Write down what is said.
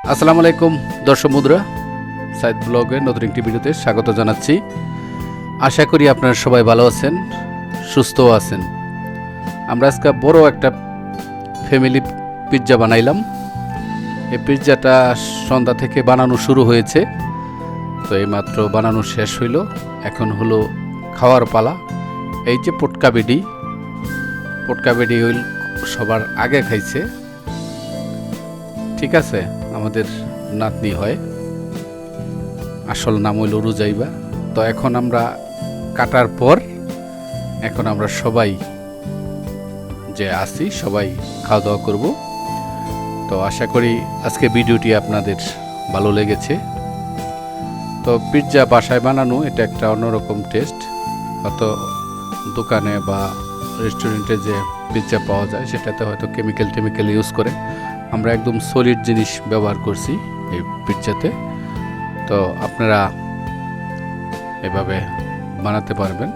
আসসালামু আলাইকুম দর্শক বন্ধুরা, সাইদ ব্লগের নতুন একটি ভিডিওতে স্বাগত জানাচ্ছি। আশা করি আপনারা সবাই ভালো আছেন, সুস্থও আছেন। আমরা আজকে বড় একটা ফ্যামিলি পিৎজা বানাইলাম। এই পিৎজাটা সন্ধ্যা থেকে বানানো শুরু হয়েছে, তো এইমাত্র বানানো শেষ হইল। এখন হলো খাওয়ার পালা। এই যে পটকা বেডি হইল সবার আগে খাইছে, ঠিক আছে। আমাদের নাতনি হয়, আসল নাম হইল রুজাইবা। তো এখন আমরা কাটার পর এখন আমরা সবাই যে আছি সবাই খাওয়া দাওয়া করব। তো আশা করি আজকে ভিডিওটি আপনাদের ভালো লেগেছে। তো পিৎজা বাসায় বানানো এটা একটা অন্যরকম টেস্ট। হয়তো দোকানে বা রেস্টুরেন্টে যে পিৎজা পাওয়া যায় সেটাতে হয়তো কেমিক্যাল ইউজ করে, আমরা একদম সলিড জিনিস ব্যবহার করছি এই পিৎজাতে। তো আপনারা এভাবে বানাতে পারবেন।